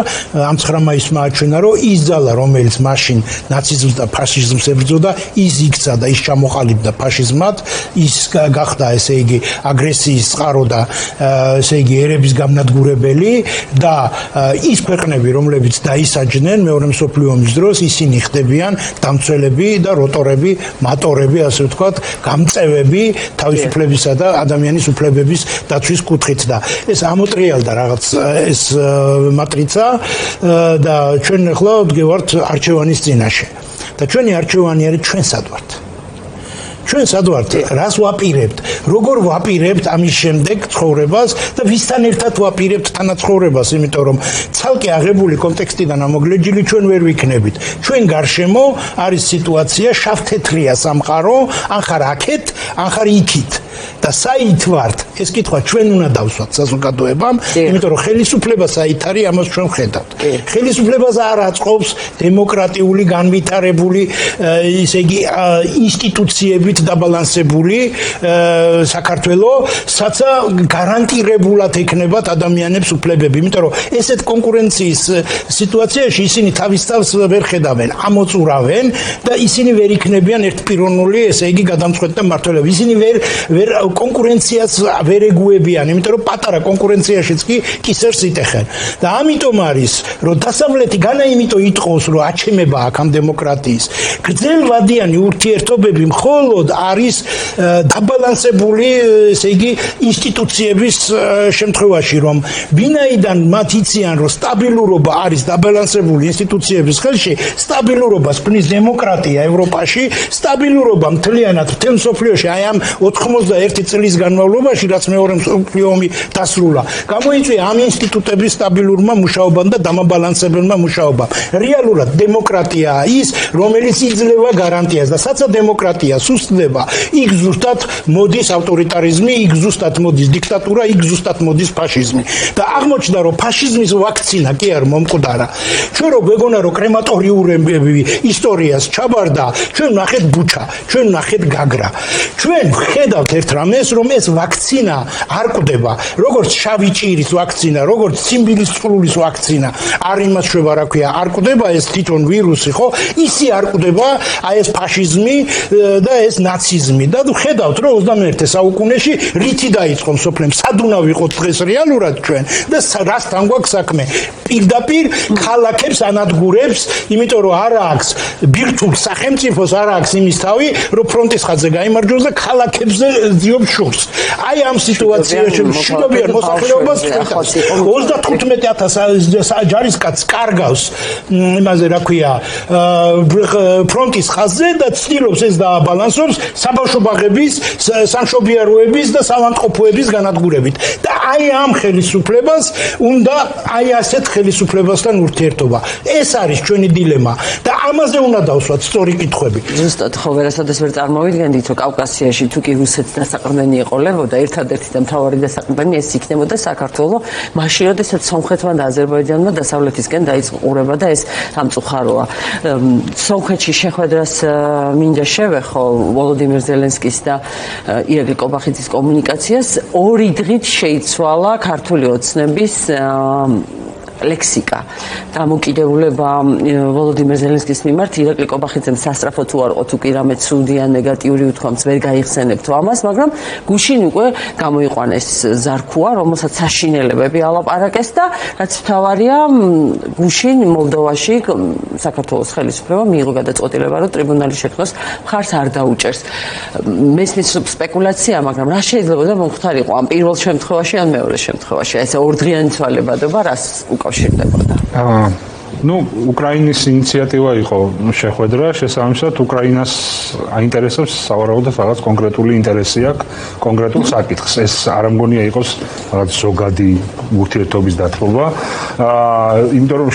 ამ 9 მაისმა აჩვენა რომ ის ძალა რომელიც მაშინ ნაციზმს და ფაშიზმს ებრძოდა ის იქცა და ის ჩამოყალიბდა ფაშიზმად ის გახდა ესე იგი აგრესიის წყარო და ესე იგი ერების გამნადგურებელი და ის ქვეყნები რომლებიც დაისაჯნენ მეორე მსოფლიო ომის დროს ისინი ხდებიან დამცველები და როტორები მატორები ასე ვთქვათ გამწევები თავისუფლებისა და ადამიანის უფლებების დაცვის კუთხით და ეს ამოტრიალდა რაღაც ეს მატრიცა და ჩვენ ახლა ვდგევართ არჩევანის წინაშე და ჩვენი არჩევანი არის ჩვენ სად ვართ ჩვენ სად ვართ? რას ვაპირებთ? როგორ ვაპირებთ ამის შემდეგ ცხოვრებას და ვისთან ერთად ვაპირებთ თანაცხოვრებას, იმიტომ რომ ცალკე აღებული კონტექსტიდან ამოგლეჯილი ჩვენ ვერ ვიქნებით. ჩვენ გარშემო არის სიტუაცია შავ-თეთრია სამყარო, ან ხარ აქეთ, ან ხარ იქით. და საით ვართ? ეს კითხვა ჩვენ უნდა დავსვათ საზოგადოებამ, იმიტომ რომ ხელისუფლება საით არის, ამას ჩვენ ვხედავთ. ხელისუფლებას არ აწყობს დემოკრატიული, განვითარებული, ისე იგი ინსტიტუციებით დაბალანსებული საქართველოს, საცა გარანტირებულად ექნებათ ადამიანებს უფლებები, იმიტომ რომ ესეთ კონკურენციის სიტუაციაში ისინი თავის თავს ვერ ხედავენ, ამოწურავენ და ისინი ვერ იქნებიან ერთპიროვნული, ესე იგი გადამწყვეტი მმართველები. ისინი ვერ კონკურენციას ვერ ეგუებიან, იმიტომ რომ პატარა კონკურენციაშიც კი კისერს იტეხენ. და ამიტომ არის, რომ დასავლეთი განა იმიტომ იტყოს, რომ აჩემება აქ ამ დემოკრატიის. გრძელვადიანი ურთიერთობები მხოლოდ არის დაბალანსებული, ესე იგი, ინსტიტუციების შემთხვევაში, რომ ვინაიდან მათ იციან, რომ სტაბილურობა არის დაბალანსებული ინსტიტუციების ხელში, სტაბილურობას ქმნის დემოკრატია ევროპაში, სტაბილურობა მთლიანად მთელ მსოფლიოში აი ამ 91 წლის განმავლობაში, რაც მეორე მსოფლიო ომი დასრულა, გამოიწვია ამ ინსტიტუტების სტაბილურმა მუშაობამ და დამაბალანსებელმა მუშაობამ. რეალურად დემოკრატიაა ის, რომელიც იძლევა გარანტიას და საცა დემოკრატია სუსტდება, იქ ზუსტად მოდის ავტორიტარიზმი, იქ ზუსტად მოდის დიქტატურა, იქ ზუსტად მოდის ფაშიზმი. და აღმოჩნდა, რომ ფაშიზმის ვაქცინა კი არ მომკვდარა. ჩვენ რო გვეგონა, რომ კრემატორიუმები ისტორიას ჩაბარდა, ჩვენ ნახეთ ბუჩა, ჩვენ ნახეთ გაგრა. ჩვენ ვხედავთ ერთ რამეს, რომ ეს ვაქცინა არ კვდება, როგორც შავი ჭირის ვაქცინა, როგორც ციმბილის წყლულის ვაქცინა. არ იმას შვება, რა ქვია, არ კვდება ეს თვითონ ვირუსი, ხო? ისი არ კვდება აი ეს ფაშიზმი და ეს ნაციზმი. და ვხედავთ, რომ 21 საუკუნეში რითი დაიწყო მსოფლიომ, სად უნდა ვიყოთ დღეს რეალურად ჩვენ და რასთან გვაქვს საქმე? პირდაპირ ქალაქებს ანადგურებს, იმიტომ რომ არ აქვს ბირთვულ სახელმწიფოს, არ აქვს იმის თავი, რომ ფრონტის ხაზზე გაიმარჯვოს და ქალაქებზე ძიობს შურს. აი ამ სიტუაციაში შეგობიან მოსახლეობას 35000 ჯარისკაცს კარგავს იმაზე, რა ქვია, ფრონტის ხაზზე და ცდილობს ეს დააბალანსოს საბავშვო ბაღების, სამშობიაროების და სამანტყოფოების განადგურებით. და აი ამ ხელისუფლებას უნდა აი ასეთ ხელისუფლებასთან ურთიერთობა. ეს არის ჩვენი დილემა და ამაზე უნდა დავსვათ სწორი კითხვები. ზუსტად ხო ვერასოდეს ვერ წარმოვიდგენდით, რომ კავკასიაში თუ კი რუსეთს დასაყრდენი ეყოლებოდა, ერთადერთი და მთავარი დასაყრდენი ეს იქნებოდა საქართველო, მაშინ როდესაც სომხეთმა და აზერბაიჯანმა დასავლეთისკენ დაიწყო ყურება და ეს სამწუხაროა. სომხეთში შეხვედრას მინდა შევეხო ვოლოდიმირ ზელენსკის და ირაკლი კობახიძის კომუნიკაციას, 2 დღით შეიცვალა ქართული ოცნების ლექსიკა. დამოკიდებულება ვოლოდიმირ ზელენსკის მიმართ ირაკლი კობახიძემ სასწრაფო თუ არ ყო თუ კი რამე ცუდი ან ნეგატიური უთქვამს ვერ გაიხსენებთ ამას, მაგრამ გუშინ უკვე გამოიყვანეს ზარქუა, რომელსაც საშინელებები ალაპარაკეს და რაც მთავარია, გუშინ მოლდოვაში საქართველოს ხელისუფლებამ მიიღო გადაწყვეტილება, რომ ტრიბუნალი შექმნას, მხარს არ დაუჭერს. მესმის სპეკულაცია, მაგრამ რა შეიძლება და მომხდარიყო ამ პირველ შემთხვევაში ან მეორე შემთხვევაში, ეს ორდღიანი ცვალებადობა რას უკავშირდებოდა? უკრაინის ინიციატივა იყო შეხვედრა, შესაბამისად უკრაინას აინტერესებს სავარაუდოდ რაღაც კონკრეტული ინტერესი აქვს კონკრეტულ საკითხს. ეს არ ამგონია იყოს რაღაც ზოგადი ურთიერთობის დათბობა, იმიტომ რომ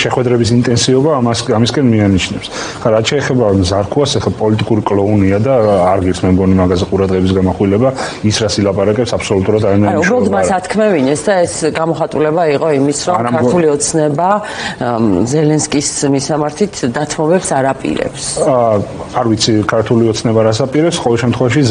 შეხვედრების ინტენსივობა ამისკენ მიანიშნებს. რაც შეეხება ზარქუას, ახლა პოლიტიკური კლოუნია და არ გიქს მე მგონი მაგაზე ყურადღების გამახვილება, ის რას ილაპარაკებს აბსოლუტურად არ მინდა. უბრალოდ მას ათქმევინეს და ეს გამოხატულება იყო იმის, რომ ქართული ოცნება ზელენსკის მისამართით დათმობებს არ აპირებს. არ ვიცი ქართული ოცნება რას აპირებს, ყოველ შემთხვევაში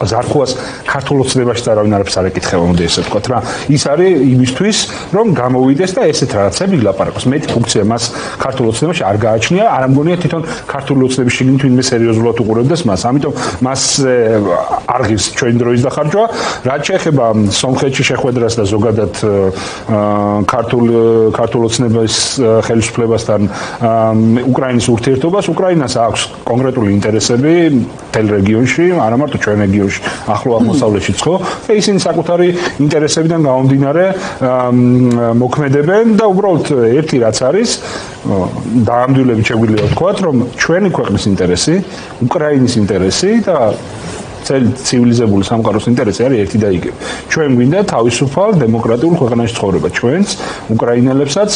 ზარქუას ქართულ ოცნებაში არავინ არაფერს არ ეკითხება, მოდი ესე ვთქვათ რა. ის არის იმისთვის, რომ გამოვიდეს და ესეთ რაღაცები ილაპარაკოს. მეტი ფუნქცია მას ქართულ ოცნებაში არ გააჩნია, არ ამგონია თვითონ ქართული ოცნების შიგნით ვინმე სერიოზულად უყურებდეს მას. ამიტომ მას არ ღირს ჩვენი დროის დახარჯვა. რაც შეეხება სომხეთში შეხვედრას და ზოგადად ქართულ ქართულ ოცნების ხელისუფლებასთან უკრაინის ურთიერთობას. უკრაინას აქვს კონკრეტული ინტერესები მთელ რეგიონში, არა მარტო ჩვენ რეგიონში, ახლო აღმოსავლეთშიც ხო? ისინი საკუთარი ინტერესებიდან გამომდინარე მოქმედებენ და უბრალოდ ერთი რაც არის დაამდვილებით შეგვიძლია ვთქვათ, რომ ჩვენი ქვეყნის ინტერესი, უკრაინის ინტერესი და ცივილიზებული სამყაროს ინტერესი არის ერთი და იგივე. ჩვენ გვინდა თავისუფალ დემოკრატიულ ქვეყანაში ცხოვრება ჩვენს, უკრაინელებსაც,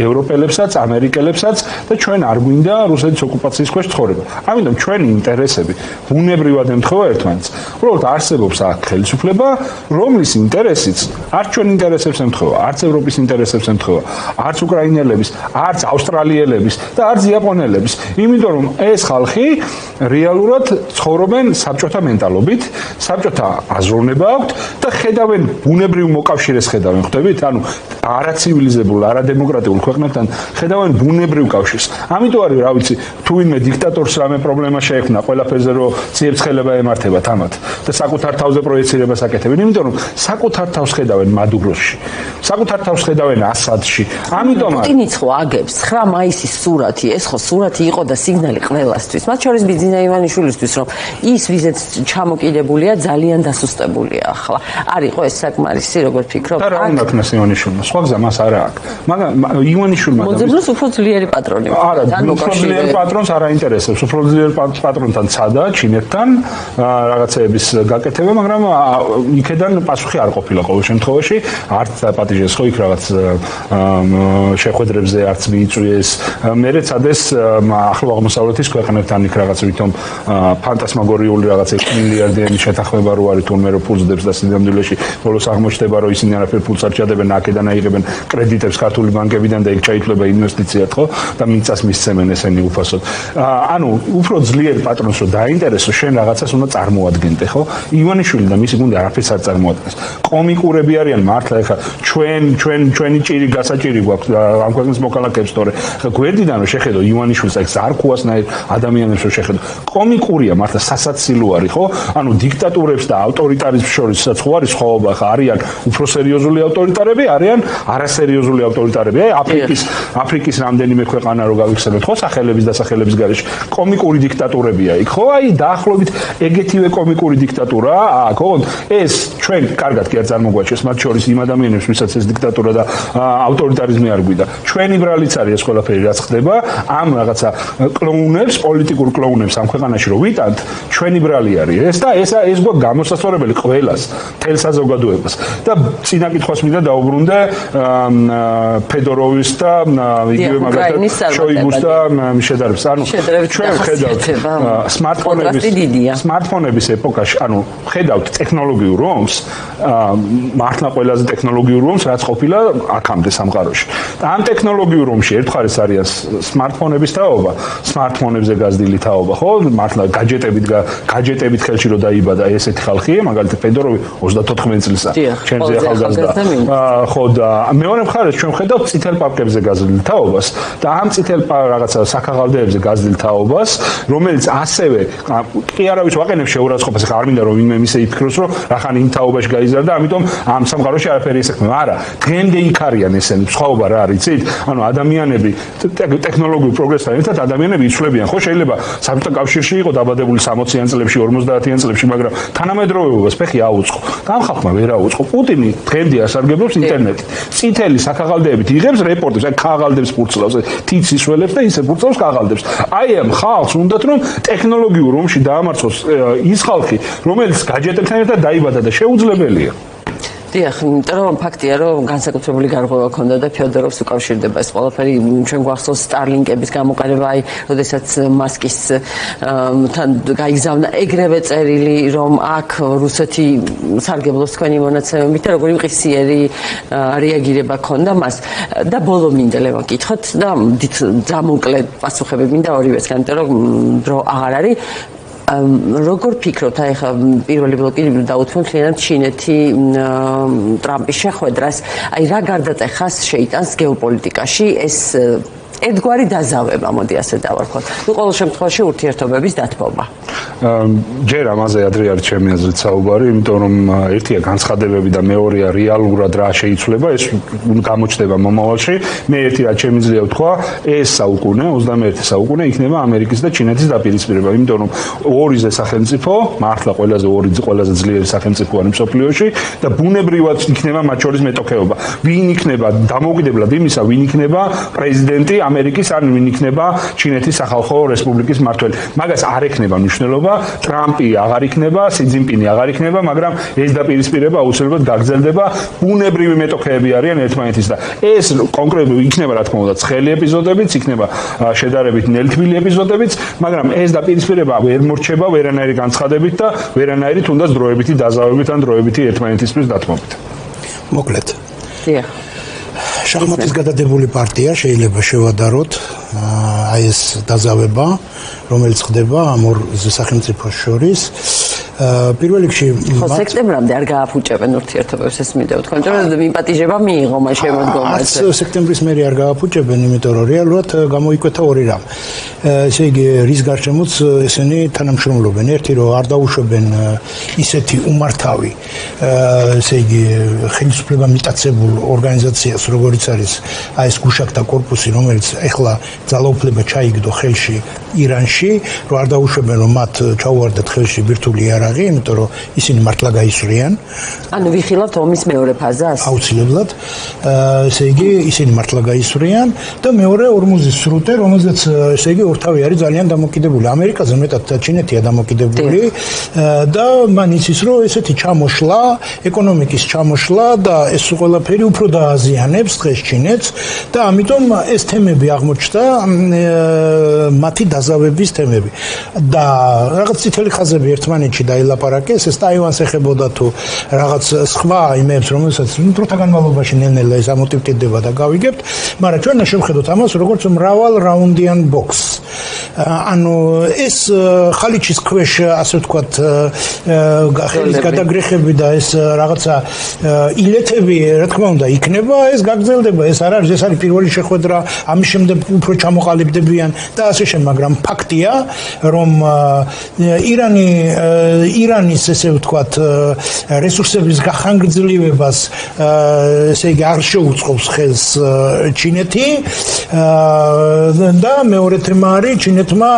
ევროპელებსაც, ამერიკელებსაც და ჩვენ არ გვინდა რუსეთის ოკუპაციის ქვეშ ცხოვრება. ამიტომ ჩვენი ინტერესები ბუნებრივად ემთხვევა ერთმანეთს. უბრალოდ არსებობს აქ ხელისუფლება, რომლის ინტერესიც არც ჩვენ ინტერესებს ემთხვევა, არც ევროპის ინტერესებს ემთხვევა, არც უკრაინელების, არც ავსტრალიელების და არც იაპონელების. იმიტომ რომ ეს ხალხი რეალურად ცხოვრობენ საბჭოთა მენტალობით, საბჭოთა აზროვნება აქვთ და ხედავენ ბუნებრივ მოკავშირეს ხედავენ, ხვდებით? ანუ არაცივილიზებულ, არადემოკრატიულ ქვეყნებთან ხედავენ ბუნებრივ კავშირს. ამიტომ არის, რა ვიცი, თუ ვინმე დიქტატორს რამე პრობლემა შეექმნა, ყველაფერზე რომ ციებ-ცხელება ემართებათ ამათ და საკუთარ თავზე პროექციებას აკეთებენ, იმიტომ რომ საკუთარ თავს ხედავენ მადუროსში, საკუთარ თავს ხედავენ ასადში. ამიტომ პუტინიც ხო აგებს 9 მაისის სურათი, ეს ხო სურათი იყო და სიგნალი ყველასთვის, მათ შორის ბიძინა ივანიშვილისთვის, რომ ის ვიზეთ ჩამოკიდებულია ძალიან დასუსტებულია ახლა. არ იყო ეს საკმარისი, როგორ ფიქრობ? და რა უნდა ქნას ივანიშვილმა? სხვა გზა მას არ აქვს. მაგრამ ივანიშვილმა მოძებნოს უფრო ძლიერი პატრონი. არა, უფრო ძლიერი პატრონს არ აინტერესებს. უფრო ძლიერი პატრონთან ცადა ჩინეთთან რაღაცეების გაკეთება, მაგრამ იქედან პასუხი არ ყოფილა ყოველ შემთხვევაში. არც პატიჟეს ხო იქ რაღაც შეხვედრებზე არც მიიწვიეს. მერე ცადეს ახლო აღმოსავლეთის ქვეყნებთან იქ რაღაც ვითომ ფანტასმაგორიული რაღაც 1 მილიარდიანი შეთანხმება რო არის თურმე რო ფულსდებს და სინამდვილეში ბოლოს აღმოჩნდება რომ ისინი არაფერ ფულს არ ჩადებენ, აქედან აიღებენ კრედიტებს ქართული ბანკებიდან და იქ ჩაითვლება ინვესტიციად ხო და მიწას მისცემენ ესენი უფასოდ. ანუ უფრო ძლიერ პატრონს რო დაინტერესო, შენ რაღაცას უნდა წარმოადგენდე ხო? ივანიშვილი და მისი გუნდი არაფერს არ წარმოადგენს. კომიკურები არიან მართლა, ეხლა ჩვენი ჭირი გასაჭირი გვაქვს ამ ქვეყნის მოქალაქეებს, თორე გვერდიდან რომ შეხედო ივანიშვილს აქ ზარქუასნაირ ადამიანებს რო შეხედო, კომიკურია მართლა სასაცილო არის ხო? ანუ დიქტატურებს და ავტორიტარიზმს შორისაც ხო არის სხვაობა, ხა არიან უფრო სერიოზული ავტორიტარები, არიან არასერიოზული ავტორიტარები. აფრიკის რამდენიმე ქვეყანა რო გავიხსენოთ ხო, სახელების და სახელების გარეშე კომიკური დიქტატურებია იქ ხო? აი დაახლოებით ეგეთივე კომიკური დიქტატურაა აქ ხო? ეს ჩვენ კარგად კი არ წარმოგვაჩენს, მათ შორის იმ ადამიანებს, ვისაც ეს დიქტატურა და ავტორიტარიზმი არ გვიდა. ჩვენი ბრალიც არის ეს ყველაფერი რაც ხდება, ამ რაღაცა კლოუნებს, პოლიტიკურ კლოუნებს ამ ქვეყანაში რო ვიტანთ, ჩვენი ბრალი არის ეს და ეს გვაქვს გამოსასწორებელი ყველას, მთელ საზოგადოებას. და წინა კითხვას მინდა დაუბრუნდე ფედოროვის და იგივე მაგალითად შოიგუს და შედარებს. ანუ ჩვენ ხედავთ სმარტფონების ეპოქაში, ანუ ხედავთ ტექნოლოგიურ ომს, მართლა ყველაზე ტექნოლოგიურ ომს, რაც ყოფილა აქამდე სამყაროში. და ამ ტექნოლოგიურ ომში ერთხარეს არიან სმარტფონების თაობა, სმარტფონებზე გაზრდილი თაობა, ხო? მართლა გაჯეტებით ხელში რო დაიბადა ესეთი ხალხია, მაგალითად ფედოროვი 34 წლისა. ჩვენზე ახალგაზრდა. ხო და მეორე მხარეს ჩვენ ხედავთ წითელ პაპკებზე გაზრდილ თაობას და ამ წითელ რაღაცა საქაღალდეებზე გაზრდილ თაობას, რომელიც ასევე კი არავის ვაყენებ შეურაცხყოფას, ხა არ მინდა რომ ვინმე ისე იფიქროს, რომ რახან იმ თაობაში გაიზარდა, ამიტომ ამ სამყაროში არაფერი ესექმება. არა, დღემდე იქ არიან ესენი. სხვაობა რა არის, იცით? ანუ ადამიანები ტექნოლოგიურ პროგრესთან ერთად ადამიანები იცვლებიან, ხო? შეიძლება საბჭოთა კავშირში იყო დაბადებული 60-იან წლებში, 50-იან წლებში, მაგრამ თანამედროვეობას ფეხი აუწყო. და ამ ხალხმა ვერ აუწყო. პუტინი დღემდე ასარგებლობს ინტერნეტით. წითელი საქაღალდეებით იღებს რეპორტებს, აი ქაღალდებს ფურცლავს, თითს ისველებს და ისე ფურცლავს ქაღალდებს. აი ამ ხალხს უნდათ რომ ტექნოლოგიურ ომში დაამარცხოს ის ხალხი, რომელიც გაჯეტებთან ერთად დაიბადა და შეუძლებელია. დიახ, რომ ფაქტია, რომ განსაკუთრებული გარღვევა ჰქონდა და ფეოდოროვს უკავშირდება ეს ყველაფერი. ჩვენ გვახსოვს სტარლინკების გამოყენება, აი, როდესაც მასკის თან გაიგზავნა ეგრევე წერილი, რომ აქ რუსეთი სარგებლობს თქვენი მონაცემებით და როგორი მყისიერი რეაგირება ჰქონდა მას. და ბოლო მინდა ლევან კითხოთ და ძამოკლე პასუხები მინდა ორივესგან, იმიტომ რომ დრო აღარ არის. როგორ ფიქრობთ, აი ხა პირველი ბლოკი დაუთმო მთლიანად ჩინეთი ტრამპის შეხვედრას, აი რა გარდატეხას შეიტანს გეოპოლიტიკაში ეს ერთგვარი დაზავება, მოდი ასე დავარქვათ. ნუ ყოველ შემთხვევაში ურთიერთობების დათბობა. ჯერ ამაზე ადრე არის ჩემი აზრით საუბარი, იმიტომ რომ ერთია განცხადებები და მეორეა რეალურად რა შეიცვლება, ეს გამოჩნდება მომავალში. მე ერთი რაც შემიძლია ვთქვა, ეს საუკუნე, 21 საუკუნე იქნება ამერიკის და ჩინეთის დაპირისპირება, იმიტომ რომ ორიზე სახელმწიფო, მართლა ყველაზე ძლიერი სახელმწიფო არის მსოფლიოში და ბუნებრივად იქნება მათ შორის მეტოქეობა. ვინ იქნება დამოუკიდებლად იმისა, ვინ იქნება პრეზიდენტი ამერიკის, ან ვინ იქნება ჩინეთის სახალხო რესპუბლიკის მმართველი. მაგას არ ექნება მნიშვნელობა. ტრამპი აღარ იქნება, სი ძინპინი აღარ იქნება, მაგრამ ეს დაპირისპირება აუცილებლად გაგრძელდება. ბუნებრივი მეტოქეები არიან ერთმანეთის და ეს კონკრეტულად იქნება რა თქმა უნდა ცხელი ეპიზოდებიც, იქნება შედარებით ნელთბილი ეპიზოდებიც, მაგრამ ეს დაპირისპირება ვერ მორჩება ვერანაირი განცხადებით და ვერანაირი თუნდაც დროებითი დაზავებით ან დროებითი ერთმანეთისთვის დათმობით. მოკლედ. დიახ. შახმატის გადადებული პარტია შეიძლება შევადაროთ აი ეს დაზავება, რომელიც ხდება ამ ორ სახელმწიფოს შორის. პირველ რიგში სექტემბრამდე არ გააფუჭებენ ურთიერთობებს, ეს მინდა ვთქვა, იმიტომ რომ იმპატიჟება მიიღო მას შემოდგომაზე. სექტემბრის მერე არ გააფუჭებენ, იმიტომ რომ რეალურად გამოიკვეთა ორი რამ. ესე იგი, რის გარშემოც ესენი თანამშრომლობენ. ერთი რომ არ დაუშვებენ ისეთი უმართავი, ესე იგი, ხელისუფლება მიტაცებულ ორგანიზაციას, როგორც არის აი ეს გუშაკთა კორპუსი, რომელიც ეხლა ძალაუფლება ჩაიგდო ხელში ირანში, რომ არ დაუშვებენ რომ მათ ჩაუვარდათ ხელში ბირთვული იარაღი, იმიტომ რომ ისინი მართლა გაისვრიან. ანუ ვიხილავთ ომის მეორე ფაზას? აუცილებლად. ესე იგი, ისინი მართლა გაისვრიან და მეორე ორმუზის სრუტე, რომელზეც ესე იგი ორთავი არის ძალიან დამოკიდებული. ამერიკაზე მეტად ჩინეთია დამოკიდებული და მან იცის რომ ესეთი ჩამოშლა, ეკონომიკის ჩამოშლა და ეს ყველაფერი უფრო დააზიანებს დღეს ჩინეთს და ამიტომ ეს თემები აღმოჩნდა მათი დაზავების თემები. და რაღაც წითელი ხაზები ერთმანეთში დაილაპარაკეს, ეს ტაივანს ეხებოდა თუ რაღაც სხვა იმებს, რომელსაც დროთა განმავლობაში ნელ-ნელა ეს ამოტივტირდება და გავიგებთ, მაგრამ ჩვენ შევხედოთ ამას როგორც მრავალ რაუნდიან ბოქს. ანუ ეს ხალიჩის ქვეშ, ასე ვთქვათ, ხელის გადაგრეხები და ეს რაღაცა ილეთები, რა თქმა უნდა, იქნება, ეს გაგრძელდება, ეს არ არის, ეს არის პირველი შეხვედრა, ამის შემდეგ უფრო ჩამოყალიბდებიან და ასე შემდეგ, მაგრამ ფაქტია, რომ ირანის ესე ვთქვათ, რესურსების გახანგრძლივებას, ესე იგი, არ შეუწყობს ხელს ჩინეთი და მეორე თემა არის ჩინეთმა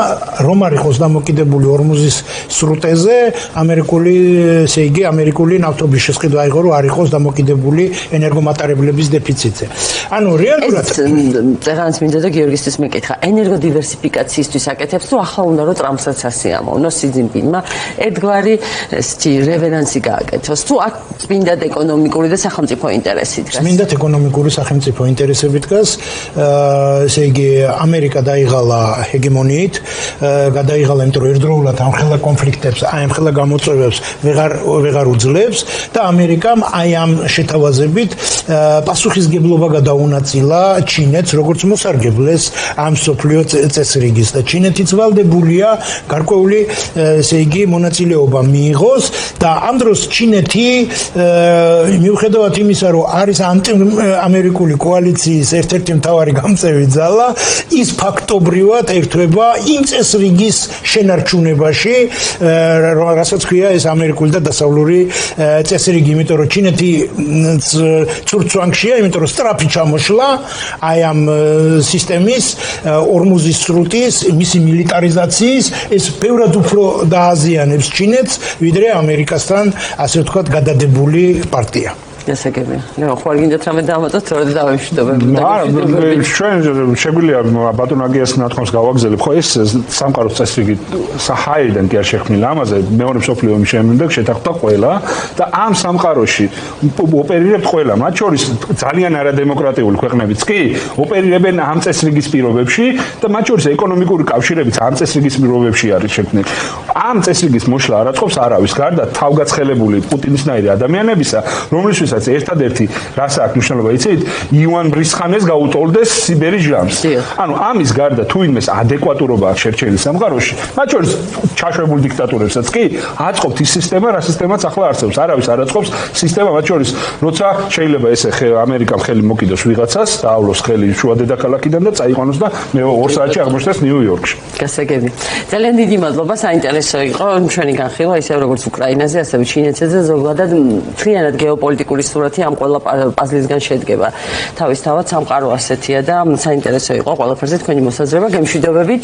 რომ არ იყოს დამოკიდებული ორმუზის სრუტეზე, ესე იგი, ამერიკული ნავთობის შესყიდვა აიღო, რომ არ იყოს დამოკიდებული ენერგომატარებლების დეფიციტზე. ანუ რეალურად წერანს მინდა და გიორგისთვის მეკითხა, ენერგოდივერსიფიკაციისთვის აკეთებს თუ ახლა უნდა რომ ტრამპსაც ასე ამოვნოს სი ძინპინმა ერთგვარი რევერანსი გააკეთოს თუ აქ წმინდად ეკონომიკური და სახელმწიფო ინტერესი დგას? წმინდად ეკონომიკური სახელმწიფო ინტერესები დგას. ესე იგი, ამერიკა დაიღალა ჰეგემონიით, გადაიღალა, იმიტომ რომ ერთდროულად ამხელა კონფლიქტებს, აი ამხელა გამოწვევებს ვეღარ უძლებს და ამერიკამ აი ამ შეთავაზებით პასუხისგებლობა გადაუნაწილა ჩინეთს როგორც მოსარგებლეს ამ სოფლიო წესრიგის და ჩინეთიც ვალდებულია გარკვეული ესე იგი მონაწილეობა მიიღოს და ამ დროს ჩინეთი მიუხედავად იმისა რომ არის ანტიამერიკული კოალიციის ერთ-ერთი მთავარი გამწევი ძალა, ის ფაქტობრივად ერთვება იმ წესრიგის შენარჩუნებაში, რასაც ქვია ეს ამერიკული და დასავლური წესრიგი, იმიტომ რომ ჩინეთი ცურცვანგშია, იმიტომ რომ სწრაფი ჩამოშლა აი ამ სისტემის, ორმუზის სრუტის, მისი მილიტარიზაციის, ეს ბევრად უფრო დააზიანებს ჩინეთს, ვიდრე ამერიკასთან, ასე ვთქვათ, გადადებული პარტია. გასაგებია. ნუ ხო არ გინდათ რამე დავამატოთ, თორე დავემშვიდობები. ჩვენ შეგვიძლია ბატონ აგიას ნათქვამს გავაგზავნებ. ხო ეს სამყაროს წესრიგი საჰაერიდან კი არ შექმნილა ამაზე, მეორე მსოფლიო ომის შემდეგ შეთანხმდა ყველა და ამ სამყაროში ოპერირებთ ყველა, მათ შორის ძალიან არადემოკრატიული ქვეყნებიც კი ოპერირებენ ამ წესრიგის პირობებში და მათ შორის ეკონომიკური კავშირებიც ამ წესრიგის პირობებში არის შექმნილი. ამ წესრიგის მოშლა არ აწყობს არავის გარდა თავგაცხელებული პუტინისნაირი ადამიანებისა, რომლისთვის რომელსაც ერთადერთი რას აქვს მნიშვნელობა იცით? იუან ბრისხანეს გაუტოლდეს სიბერის ჟამს. ანუ ამის გარდა თუ იმეს ადეკვატურობა აქვს შერჩეული სამყაროში, მათ შორის ჩაშვებულ დიქტატურებსაც კი აწყობთ ის სისტემა, რა სისტემაც ახლა არსებობს. არავის არ აწყობს სისტემა, მათ შორის როცა შეიძლება ესე ამერიკამ ხელი მოკიდოს ვიღაცას, დაავლოს ხელი შუა დედაქალაქიდან და წაიყვანოს და მე 2 საათში აღმოჩნდეს ნიუ-იორკში. გასაგები. ძალიან დიდი მადლობა, საინტერესო იყო ჩვენი განხილვა, ისე როგორც უკრაინაზე, ასევე ჩინეთზე და ზოგადად მთლიანად გეოპოლიტიკური სურათი ამ ყველა პაზლისგან შედგება. თავისთავად სამყარო ასეთია და საინტერესო იყო ყველაფერზე თქვენი მოსაზრება. გემშვიდობებით.